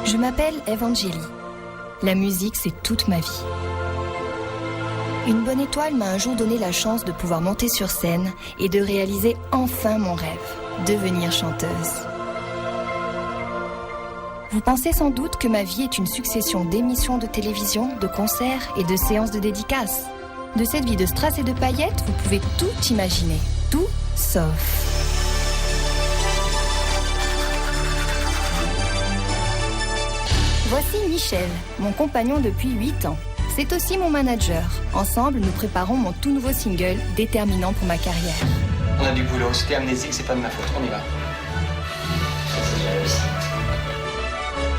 Je m'appelle Evangélie. La musique, c'est toute ma vie. Une bonne étoile m'a un jour donné la chance de pouvoir monter sur scène et de réaliser enfin mon rêve, devenir chanteuse. Vous pensez sans doute que ma vie est une succession d'émissions de télévision, de concerts et de séances de dédicaces. De cette vie de strass et de paillettes, vous pouvez tout imaginer. Tout sauf. Voici Michel, mon compagnon depuis 8 ans. C'est aussi mon manager. Ensemble, nous préparons mon tout nouveau single, déterminant pour ma carrière. On a du boulot. Si t'es amnésique, c'est pas de ma faute. On y va.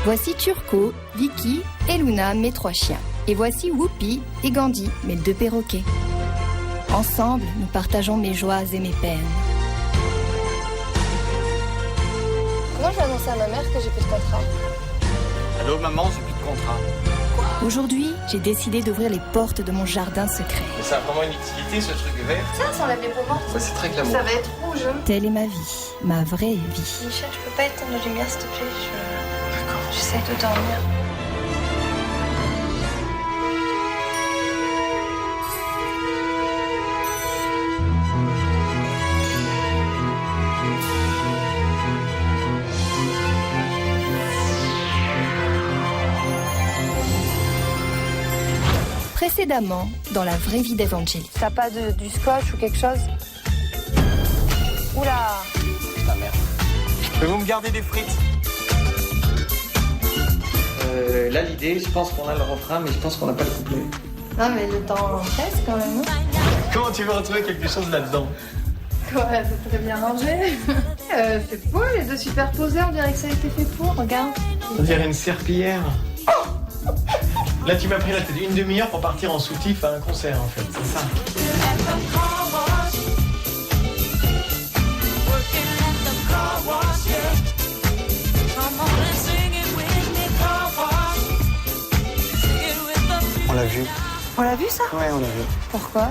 Voici Turco, Vicky et Luna, mes 3 chiens. Et voici Whoopi et Gandhi, mes 2 perroquets. Ensemble, nous partageons mes joies et mes peines. Comment je vais annoncer à ma mère que j'ai plus de contrat? Allô, maman, j'ai plus de contrat. Aujourd'hui, j'ai décidé d'ouvrir les portes de mon jardin secret. Mais ça a vraiment une utilité, ce truc vert. Ça enlève les peaux mortes. Ouais, c'est très glamour. Ça va être rouge. Telle est ma vie, ma vraie vie. Michel, tu peux pas éteindre la lumière, s'il te plaît? J'essaie de dormir. Précédemment, dans la vraie vie d'Evangélie. T'as pas du scotch ou quelque chose? Oula! Putain, merde. Pouvez-vous me garder des frites? Là, l'idée, je pense qu'on a le refrain, mais je pense qu'on n'a pas le couplet. Non, mais le temps presse quand même. Comment tu veux retrouver quelque chose là-dedans? Quoi, c'est très bien rangé. C'est beau, les 2 superposés, on dirait que ça a été fait pour, regarde. On dirait une serpillière. Là, tu m'as pris la tête une demi-heure pour partir en soutif à un concert, en fait, c'est ça. On l'a vu. On l'a vu, ça? Ouais, on l'a vu. Pourquoi?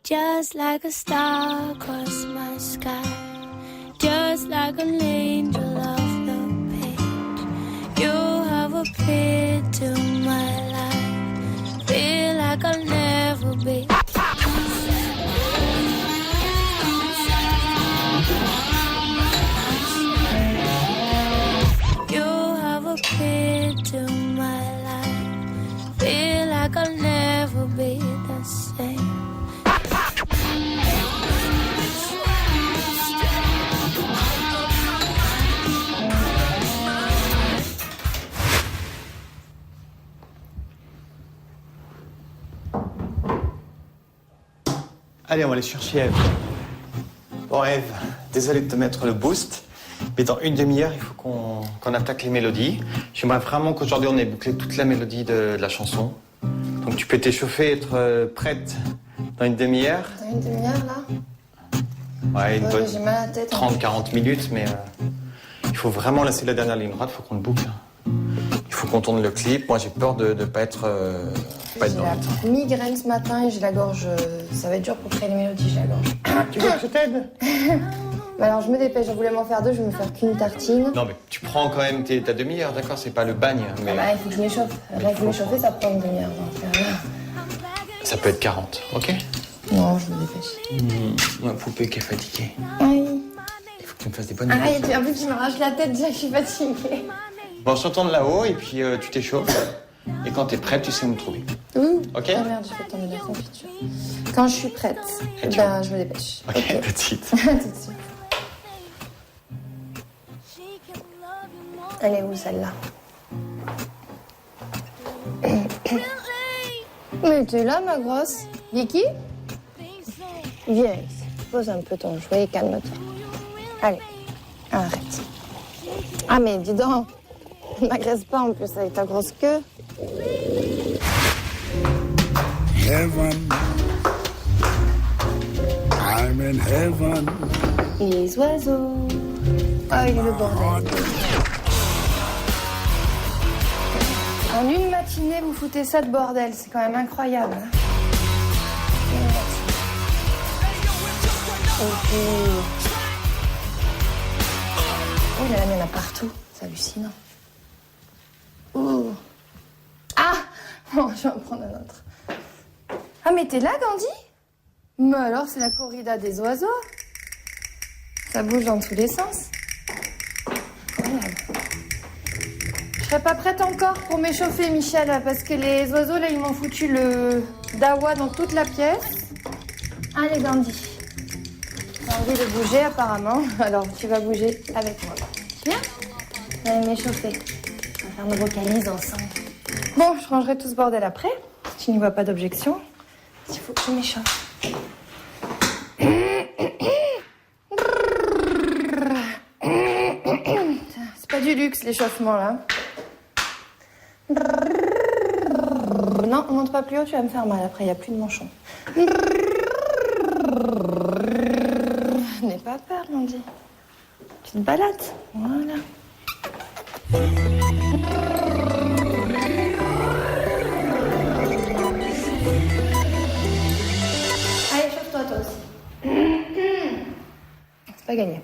Just like a star across my sky, just like an angel off the page, you have appeared to my life, feel like I'll never be. You have appeared to my life, feel like I'll never be the same. Allez, on va aller chercher Eve. Bon, Eve, désolé de te mettre le boost, mais dans une demi-heure, il faut qu'on attaque les mélodies. J'aimerais vraiment qu'aujourd'hui, on ait bouclé toute la mélodie de la chanson. Donc, tu peux t'échauffer, être prête dans une demi-heure. Dans une demi-heure, là? Ouais, une bonne J'ai mal à la tête. 30-40 minutes, mais il faut vraiment laisser la dernière ligne droite, il faut qu'on le boucle. Il faut qu'on tourne le clip. Moi, j'ai peur de ne pas être dans J'ai le temps. la migraine ce matin et j'ai la gorge. Ça va être dur pour créer les mélodies, j'ai la gorge. Tu veux que je t'aide? Bah alors je me dépêche, j'en voulais m'en faire 2, je vais me faire qu'une tartine. Non, mais tu prends quand même ta demi-heure, d'accord? C'est pas le bagne, mais Ah bah il faut que je m'échauffe. Rien que m'échauffer, ça prend une demi-heure. Donc, ça peut être 40, ok? Non, je me dépêche. Ma poupée qui est fatiguée. Oui. Il faut que tu me fasses des bonnes Arrête, mélodies. en plus tu m'arraches la tête déjà que je suis fatiguée. Bon, je t'entends de là-haut et puis tu t'échauffes. Et quand t'es prête, tu sais où me trouver. Ok? Ah merde, j'ai fait tomber la confiture. Quand je suis prête, ben je me dépêche. Ok, tout de suite. Tout de suite. Elle est où celle-là? Mais tu es là, ma grosse? Vicky? Viens ici. Pose un peu ton jouet et calme-toi. Allez, arrête. Ah mais dis donc, ne m'agresse pas en plus avec ta grosse queue. Heaven. I'm in heaven. Les oiseaux. Ah, il est le bordel. En une matinée, vous foutez ça de bordel. C'est quand même incroyable. Ok. Oh là là, il y en a partout. C'est hallucinant. Oh. Ah bon, je vais en prendre un autre. Ah, mais t'es là, Gandhi? Mais alors, c'est la corrida des oiseaux. Ça bouge dans tous les sens. Incroyable. Je serais pas prête encore pour m'échauffer, Michel, parce que les oiseaux, là, ils m'ont foutu le dawa dans toute la pièce. Allez, Gandhi. J'ai envie de bouger, apparemment. Alors, tu vas bouger avec moi. Bien? On va m'échauffer. On va faire nos vocalises ensemble. Bon, je rangerai tout ce bordel après. Tu n'y vois pas d'objection. Il faut que je m'échauffe. C'est pas du luxe, l'échauffement, là. Non, on monte pas plus haut, tu vas me faire mal. Après, il n'y a plus de manchon. N'aie pas peur, Mandy. Tu te balades. Voilà. Allez, chauffe-toi, toi aussi. C'est pas gagné.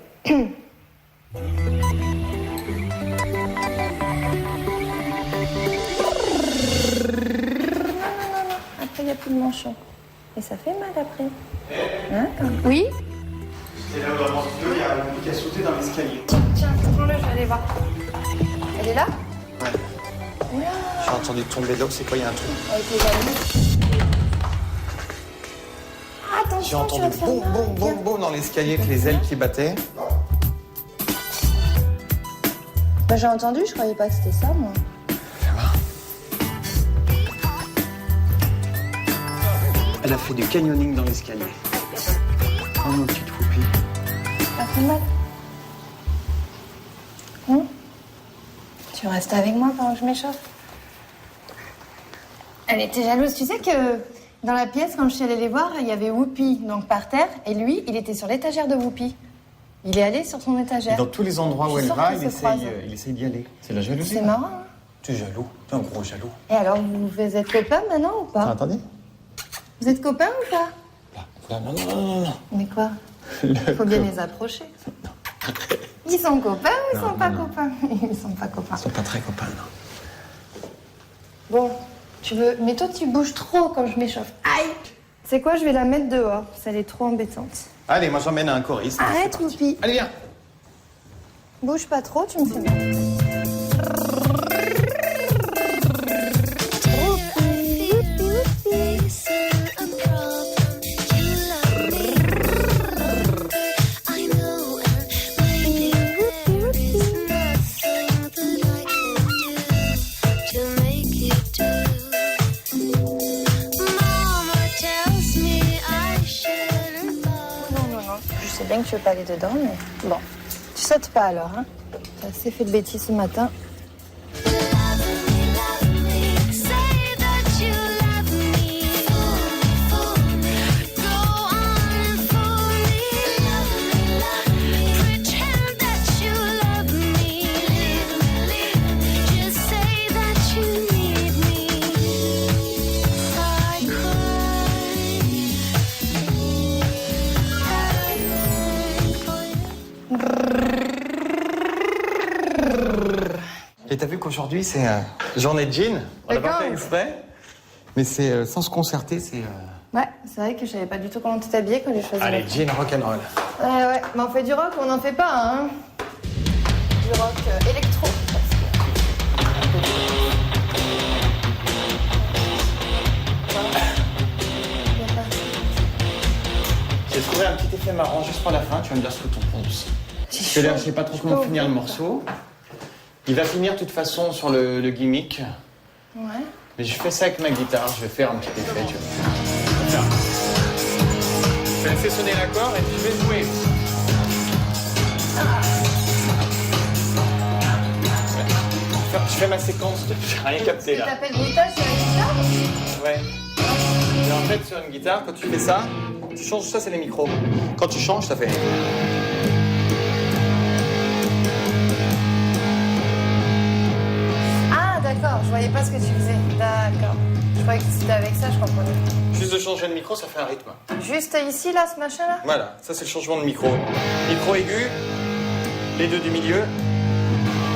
Après, il n'y a plus de manchon. Et ça fait mal après. Hein, oui? Et là, dans le studio, il y a un qui a sauté dans l'escalier. Tiens, prends-le, je vais aller voir. Elle est là? Ouais. Oula. J'ai entendu tomber de l'eau, c'est quoi, il y a un truc? Avec les amis. J'ai Attention, tu entendu vas te faire boum, mal. boum, boum, boum dans l'escalier avec les ailes qui battaient. Bah, j'ai entendu, je croyais pas que c'était ça, moi. Elle a fait du canyoning dans l'escalier. Oh, mon petite poupie. Ça fait mal. Tu restes avec moi pendant que je m'échauffe. Elle était jalouse. Tu sais que dans la pièce, quand je suis allée les voir, il y avait Whoopi, donc par terre, et lui, il était sur l'étagère de Whoopi. Il est allé sur son étagère. Dans tous les endroits où Je suis elle sûre va, qu'ils il se croisent. essaye d'y aller. C'est la jalousie. C'est marrant, hein? Tu es jaloux. Tu es un gros jaloux. Et alors, vous êtes copains maintenant ou pas? Attendez. Vous êtes copains ou pas? Là, non, non, non, non. Mais quoi? Il faut bien les approcher. Ils sont copains ou ils sont pas copains? Ils sont pas copains. Ils sont pas très copains, non. Bon, tu veux... Mais toi, tu bouges trop quand je m'échauffe. Aïe! C'est quoi? Je vais la mettre dehors. Ça, elle est trop embêtante. Allez, moi j'emmène un choriste. Arrête, Whoopi. Allez, viens. Bouge pas trop, tu me fais mal. Je sais bien que tu veux pas aller dedans, mais bon. Tu sautes pas alors, hein? J'ai assez fait de bêtises ce matin. Et t'as vu qu'aujourd'hui, c'est journée de jean. On l'a pas fait exprès. Mais c'est sans se concerter, c'est... Ouais, c'est vrai que je savais pas du tout comment tu t'habillais quand j'ai choisi. Allez, jean rock'n'roll. Ouais, mais on fait du rock ou on n'en fait pas, hein? Du rock électro. J'ai trouvé un petit effet marrant juste pour la fin, tu vas me dire ce que t'en penses. Parce que là, je sais pas trop comment finir le morceau. Il va finir de toute façon sur le gimmick. Ouais. Mais je fais ça avec ma guitare, je vais faire un petit effet, tu vois. Là. Je vais laisser sonner l'accord et puis je vais jouer. Je fais ma séquence de... J'ai rien capté là. Tu t'appelles bruitage sur la guitare? Ouais. Et en fait, sur une guitare, quand tu fais ça, tu changes, ça c'est les micros. Quand tu changes, ça fait... Ah, d'accord, je voyais pas ce que tu faisais. D'accord. Je croyais que c'était avec ça, je comprenais. Juste de changer de micro, ça fait un rythme. Juste ici, là, ce machin-là? Voilà, ça c'est le changement de micro. Micro aigu, les deux du milieu,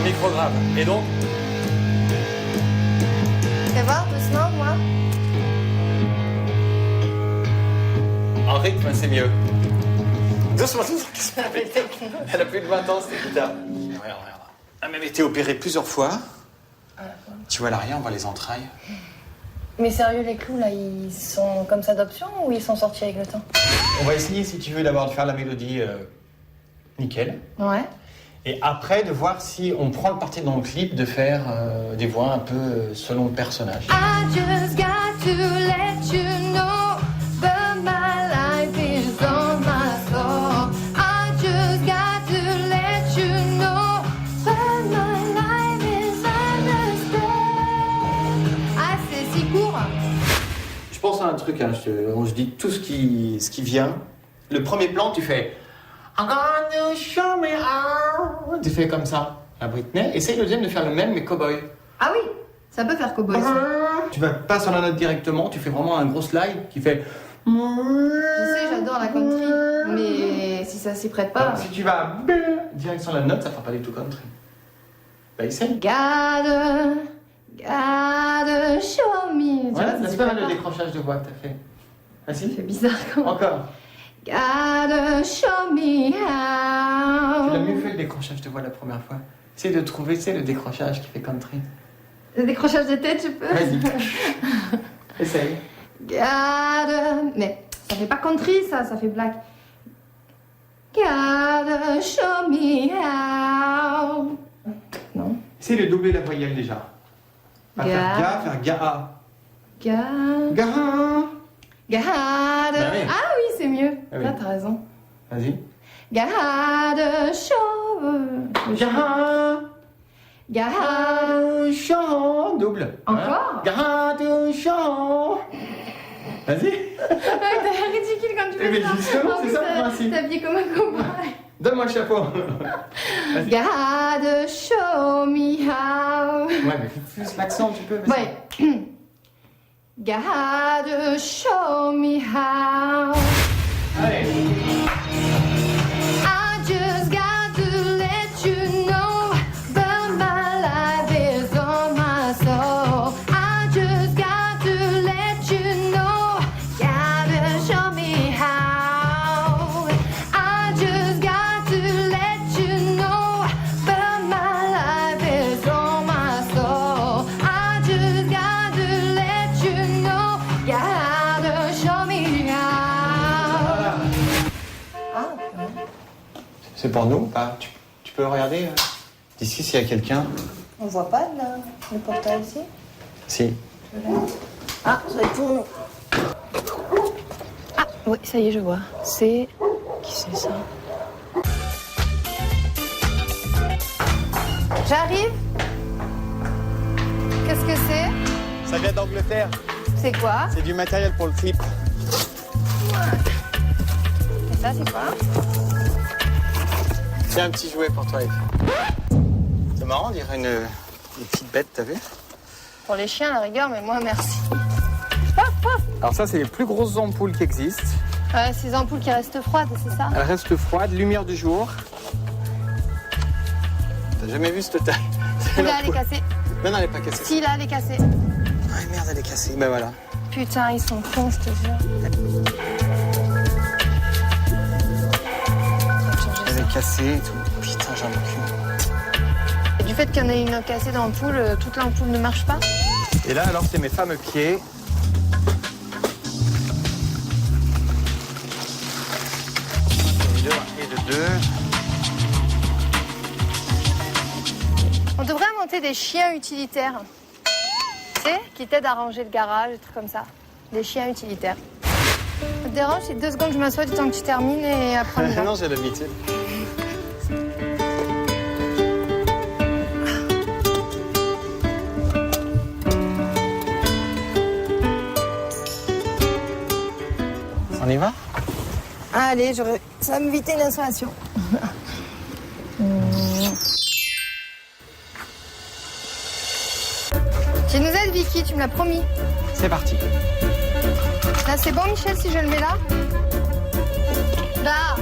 micro grave. Et donc, Fais voir, doucement, moi. en rythme, c'est mieux. Doucement, doucement, qu'est-ce que c'est? Elle a plus de 20 ans, cette guitare. Regarde. Elle a même été opérée plusieurs fois. Tu vois l'arrière, on voit les entrailles. Mais sérieux, les clous, là, ils sont comme ça d'option ou ils sont sortis avec le temps? On va essayer, si tu veux, d'abord de faire la mélodie nickel. Ouais. Et après, de voir si on prend le parti dans le clip de faire des voix un peu selon le personnage. I just got to let you know that my life is on my soul. I just got to let you know that my life is on the stage. Ah, c'est si court. Je pense à un truc, hein, je dis tout ce qui vient. Le premier plan, tu fais... I'm gonna show me how. Tu fais comme ça, la Britney. Essaye le deuxième de faire le même, mais cowboy. Ah oui, ça peut faire cowboy. Ça. Tu vas pas sur la note directement, tu fais vraiment un gros slide qui fait... Je sais, j'adore la country, mais si ça s'y prête pas... Alors, si tu vas direct sur la note, ça fera pas du tout country. Bah essaye. Gotta show me. Voilà, Ça c'est pas mal le décrochage de voix que t'as fait. Ah si? C'est bizarre quand même. Encore. Gotta show me how. Tu l'as mieux fait le décrochage de voix la première fois. Essaye de trouver, le décrochage qui fait country. Le décrochage de tête, je peux. Vas-y. Essaye. Gotta... Mais ça fait pas country, ça fait black. Gotta show me how. Non. Essaye de doubler la voyelle déjà. Pas faire ga, faire ga-a. Ga. Gotta... Bah oui. Ah oui, c'est mieux. Ah oui. Là, t'as raison. Vas-y. Gotta show... Ga. Gotta... Chant. Double. Encore? Ga chant. Vas-y. T'as l'air ridicule quand tu Eh fais ben, ça. justement, En c'est plus, ça le principe. T'es habillé comme un cowboy. Donne-moi le chapeau. Vas-y. Gotta show me how. Ouais, mais plus l'accent, tu peux. Vas-y. Ouais. Gotta show me how. Allez. I just got to let you know that my life is on my soul. I just got to let you know. Gotta show me how. I just got to let you know that my life is on my soul. I just got to let you know. Gotta show me how. Ah, C'est pour nous ou pas? Tu peux regarder d'ici s'il y a quelqu'un? on voit pas là, le portail ici. Si. Ah, ça va être pour nous. Ah, oui, ça y est, je vois. C'est... Qui c'est ça? J'arrive. Qu'est-ce que c'est? Ça vient d'Angleterre. C'est quoi? C'est du matériel pour le clip. Et ça, c'est quoi? C'est un petit jouet pour toi, Eve. C'est marrant, on dirait une petite bête, t'as vu? Pour les chiens, à la rigueur, mais moi, merci. Alors ça, c'est les plus grosses ampoules qui existent. Ces ampoules qui restent froides, c'est ça? Elles restent froides, lumière du jour. T'as jamais vu cette taille? Là, elle est cassée. Non, non, elle est pas cassée. Si, là, elle est cassée. Ah merde, elle est cassée. Ben voilà. Putain, ils sont cons, je te jure. Elle est cassée et tout. Putain, j'en ai aucune. Et du fait qu'il y en ait une cassée d'ampoule, toute l'ampoule ne marche pas? Et là, alors, c'est mes fameux pieds. Et de deux. On devrait inventer des chiens utilitaires. Tu sais, qui t'aident à ranger le garage, des trucs comme ça. Des chiens utilitaires. Ça te dérange si 2 secondes je m'assois du temps que tu termines et après on y va? Non, j'ai l'habitude. Allez, ça va m'éviter une installation. Tu nous aides, Vicky, tu me l'as promis. C'est parti. Là, c'est bon, Michel, si je le mets là? Là.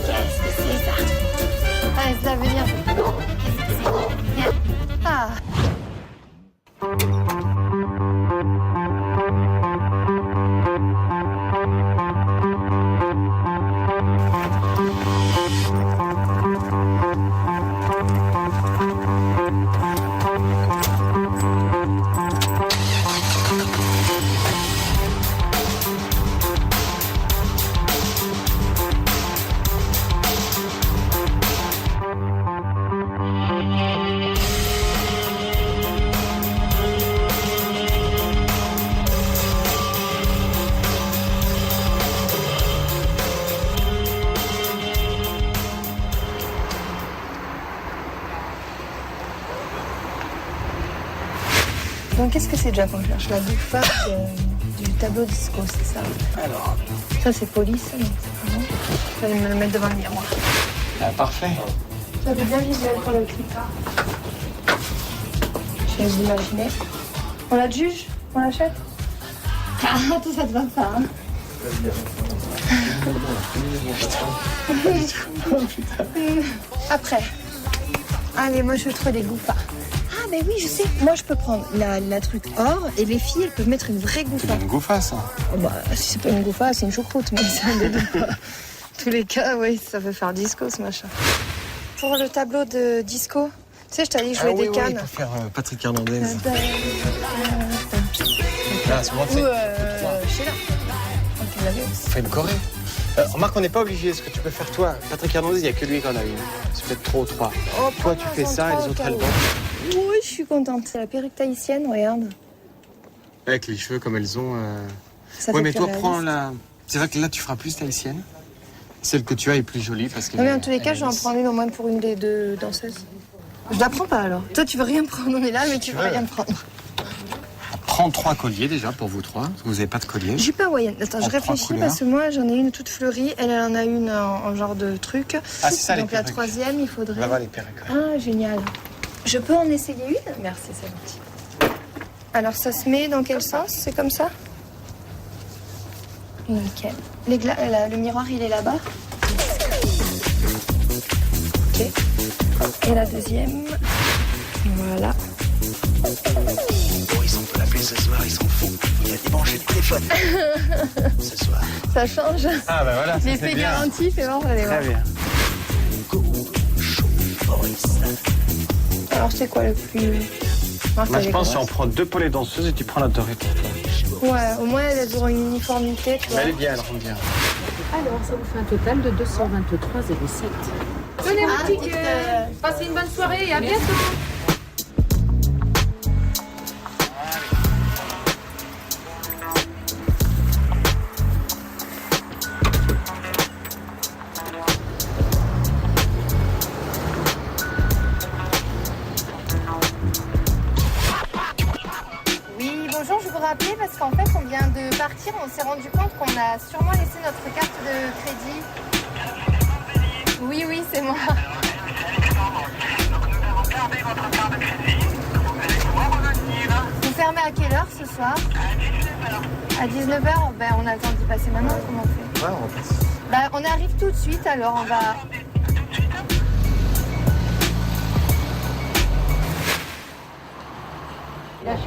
Qu'est-ce que c'est ça? Allez, ça veut dire. Qu'est-ce que c'est? Ah. Donc qu'est-ce que c'est déjà quand je cherche la bouffe du tableau disco, c'est ça? Alors. Ça c'est police, donc c'est pas bon. Je vais me le mettre devant le miroir. Ah, parfait. Ça fait bien visuel pour le clip. Je vais vous imaginer. On la juge? On l'achète? Ah, tout ça te va pas, hein? Après. Allez, moi je veux trouver des gouffards. Ah, ben oui, je sais. Moi je peux prendre la truc or et les filles elles peuvent mettre une vraie C'est gouffa. une gouffa, ça. Oh, bah, si c'est pas une gouffa, c'est une choucroute, mais c'est un des deux. Tous les cas, oui, ça peut faire disco ce machin. Pour le tableau de disco, tu sais, je t'avais dit que je jouais des cannes. pour faire Patrick Hernandez. Ou Là, c'est moi, tu sais. Sheila. Donc, tu l'avais aussi. On fait une choré. Remarque, on n'est pas obligé. Ce que tu peux faire, toi, Patrick Hernandez, il n'y a que lui qu'on a une. C'est peut-être trop, 3. Oh, Toi, tu fais ça et les autres, elles vont. Oui, je suis contente. C'est la perruque tahitienne, regarde. Avec les cheveux comme elles ont. Ça Ouais, fait mais plus toi, réaliste. prends la. C'est vrai que là, tu feras plus tahitienne. Celle que tu as est plus jolie parce que. Non, mais en tous les cas, je vais en prendre une au moins pour une des deux danseuses. Je la prends pas alors. Toi, tu veux rien prendre, on est là, mais tu veux rien prendre. Prends 3 colliers déjà pour vous 3, parce que vous n'avez pas de collier. J'ai pas hawaïenne. Attends, je En 3 réfléchis couleurs. parce que moi, j'en ai une toute fleurie. Elle en a une en genre de truc. Ah, c'est ça, les Donc la perruques. troisième, il faudrait. Là-bas, les perruques. Ah, génial. Je peux en essayer une? Merci, c'est gentil. Alors, ça se met dans quel sens? C'est comme ça? Nickel. Le miroir, il est là-bas. Ok. Et la deuxième. Voilà. Boris, on peut l'appeler ce soir, il s'en fout. Il a débranché le téléphone. Ce soir. Ça change. Ah, bah voilà, ça c'est L'effet bien. garanti, fais voir, allez voir. Très bien. Go, chaud, Boris. Alors, c'est quoi le plus. Moi, je pense qu'on prend 2 pour les danseuses et tu prends la dorée pour toi. Ouais, au moins, elles auront une uniformité, tu vois. Elle est bien, elle rend bien. Alors, ça vous fait un total de 223,07. Tenez Ah, vos tickets. Passez une bonne soirée et à bientôt. Oui, bonjour, je vous rappelais parce qu'en fait, on vient de partir, on s'est rendu compte qu'on a sûrement laissé notre carte de crédit. Oui, oui, c'est moi. Vous fermez à quelle heure ce soir? À 19h. Ben, on a le temps d'y passer maintenant, comment on fait? Ouais, on passe. Ben, on arrive tout de suite, alors on va...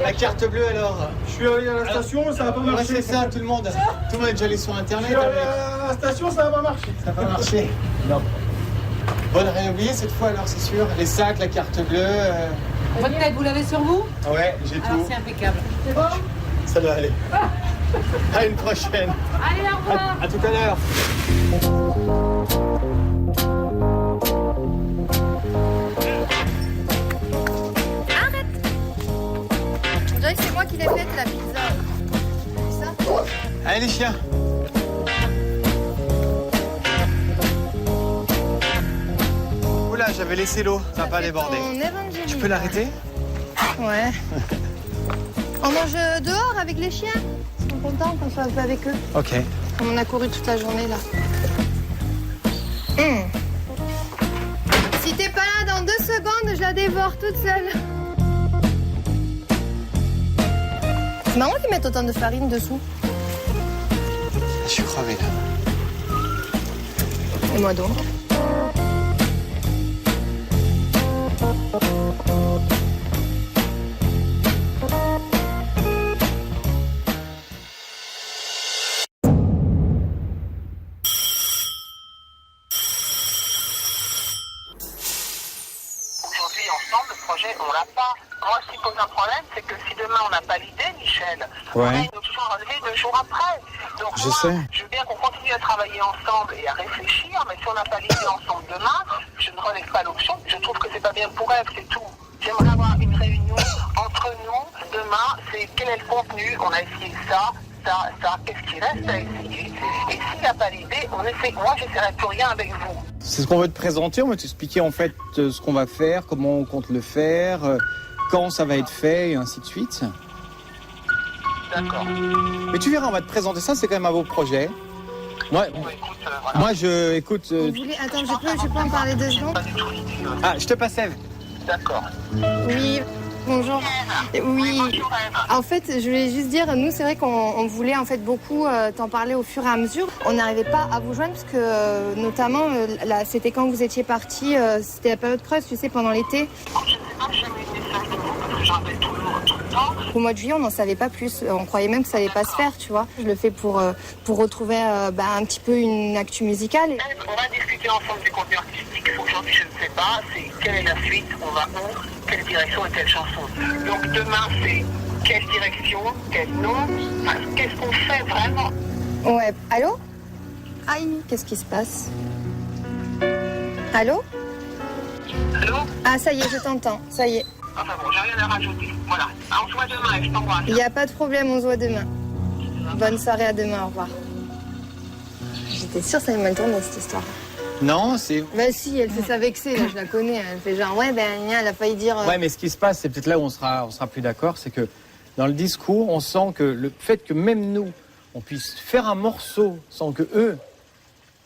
La carte bleue alors. Je suis allé à la station, ça va pas Ouais, marcher. c'est ça, tout le monde. Tout le monde est déjà allé sur Je internet. suis allé avec- à la station, ça va pas marcher. Ça n'a pas marché. Non. Bon, rien oublié cette fois alors, c'est sûr. Les sacs, la carte bleue. Votre tête, vous l'avez sur vous? Ouais, j'ai Alors, tout. c'est impeccable. Ça doit aller. À une prochaine. Allez, au revoir. À tout à l'heure. On dirait que c'est moi qui l'ai faite, la pizza. Ça? Allez les chiens. Oula. Oula, j'avais laissé l'eau, ça n'a pas débordé. Tu peux l'arrêter? Ouais. On mange dehors avec les chiens. Ils sont contents qu'on soit un peu avec eux. Ok. Comme on a couru toute la journée là. Si t'es pas là dans 2 secondes, je la dévore toute seule. C'est marrant qu'ils mettent autant de farine dessous. Je suis crevé là. Et moi donc. Aujourd'hui, ensemble, le projet, on l'a pas. Moi, ce qui pose un problème, c'est que si demain on n'a pas l'idée, Michel, on a une option relevée 2 jours après. Donc Je sais. Je veux bien qu'on continue à travailler ensemble et à réfléchir, mais si on n'a pas l'idée ensemble demain, je ne relève pas l'option. Je trouve que c'est pas bien pour elle, c'est tout. J'aimerais avoir une réunion entre nous demain. C'est quel est le contenu? On a essayé ça, qu'est-ce qui reste à essayer? Et s'il n'y a pas l'idée, on essaie. Moi, j'essaierai plus rien avec vous. C'est ce qu'on veut te présenter, on va t'expliquer en fait ce qu'on va faire, comment on compte le faire, quand ça va être fait et ainsi de suite. D'accord. Mais tu verras, on va te présenter ça, c'est quand même un beau projet. Moi, Voilà. moi je écoute. Vous voulez... Attends, je peux en parler 2 secondes? Pas du tout l'idée. Ah, je te passe Ève. D'accord. Oui, bonjour. Oui, Bonjour, Ève. en fait, je voulais juste dire, nous, c'est vrai qu'on voulait en fait beaucoup t'en parler au fur et à mesure. On n'arrivait pas à vous joindre parce que, notamment, là, c'était quand vous étiez partis, c'était la période creuse, tu sais, pendant l'été. Je ne sais pas si j'ai eu des messages de vous parce que j'en avais tout le temps. Au mois de juillet, on n'en savait pas plus. On croyait même que ça allait pas se faire, tu vois. Je le fais pour retrouver un petit peu une actu musicale. On va discuter ensemble du contenu artistique. Aujourd'hui, je ne sais pas. C'est quelle est la suite, on va où, quelle direction et quelle chanson. Donc demain, c'est quelle direction, quel nom, enfin, qu'est-ce qu'on fait vraiment. Ouais. Allô? Aïe, qu'est-ce qui se passe? Allô? Allô? Ah, ça y est, je t'entends. Ça y est. Enfin bon, j'ai rien à rajouter. Voilà. On se voit demain et je t'embrasse. Il n'y a pas de problème, on se voit demain. Bonne soirée, à demain, au revoir. J'étais sûre que ça allait mal tourner, cette histoire. Non, c'est... Bah si, elle fait ça vexer, là, je la connais. Elle fait genre, ouais, ben, elle a failli dire... Ouais, mais ce qui se passe, c'est peut-être là où on sera plus d'accord, c'est que dans le discours, on sent que le fait que même nous, on puisse faire un morceau sans que eux,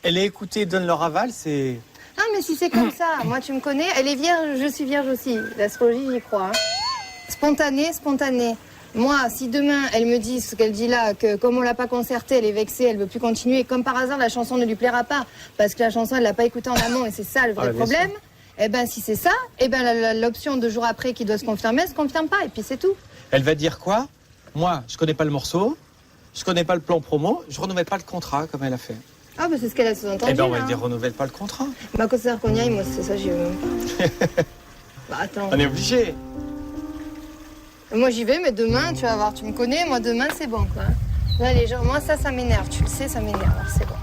elle ait écouté, donnent leur aval, c'est... Ah, mais si c'est comme ça, moi, tu me connais, elle est vierge, je suis vierge aussi. L'astrologie, j'y crois. Hein. Spontané. Moi, si demain, elle me dit ce qu'elle dit là, que comme on l'a pas concertée, elle est vexée, elle veut plus continuer, comme par hasard, la chanson ne lui plaira pas, parce que la chanson, elle l'a pas écoutée en amont, et c'est ça le vrai problème, eh ben, si c'est ça, eh ben, l'option 2 jours après qui doit se confirmer, elle se confirme pas, et puis c'est tout. Elle va dire quoi? Moi, je connais pas le morceau, je connais pas le plan promo, je renouvelle pas le contrat comme elle a fait. Ah, bah c'est ce qu'elle a sous-entendu. Eh ben, on va là. lui dire renouvelle pas le contrat. Bah, quand c'est qu'on y aille, moi, c'est ça, j'y veux même pas. Bah, attends. On est obligé. Moi, j'y vais, mais demain, tu vas voir, tu me connais, moi, demain, c'est bon, quoi. Là, les gens, moi, ça m'énerve, tu le sais, ça m'énerve, alors c'est bon.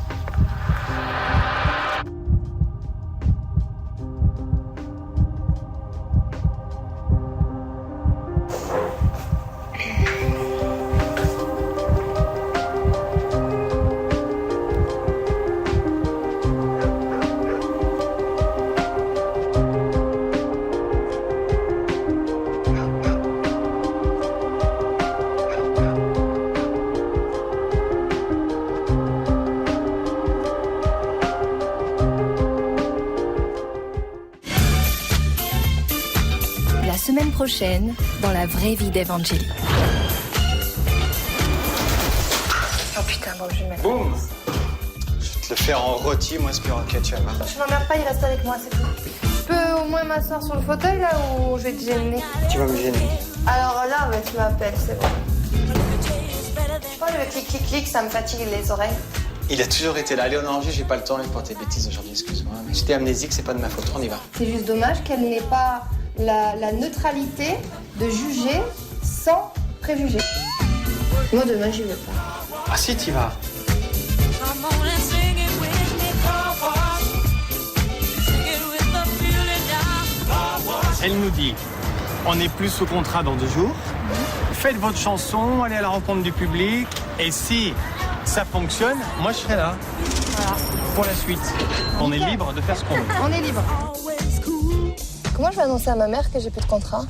La semaine prochaine, dans la vraie vie d'Evangélie. Oh putain, bon, je vais mettre. Boum! Je vais te le faire en rôti, moi, ok, tu vas voir. Je m'emmerde pas, il reste avec moi, c'est tout. Je peux au moins m'asseoir sur le fauteuil, là, ou je vais te gêner? Tu vas me gêner. Alors là, bah, tu m'appelles, c'est bon. Je crois que le clic-clic-clic, ça me fatigue les oreilles. Il a toujours été là. Allez, on enregistre, j'ai pas le temps pour tes bêtises aujourd'hui, excuse-moi. Mais j'étais amnésique, c'est pas de ma faute, on y va. C'est juste dommage qu'elle n'ait pas la neutralité de juger sans préjuger. Moi, demain, j'y vais pas. Ah si, t'y vas. Elle nous dit, on est plus sous contrat dans 2 jours. Faites votre chanson, allez à la rencontre du public. Et si ça fonctionne, moi je serai là. Voilà. Pour la suite. On est libre de faire ce qu'on veut. On est libre. Comment je vais annoncer à ma mère que j'ai plus de contrat ?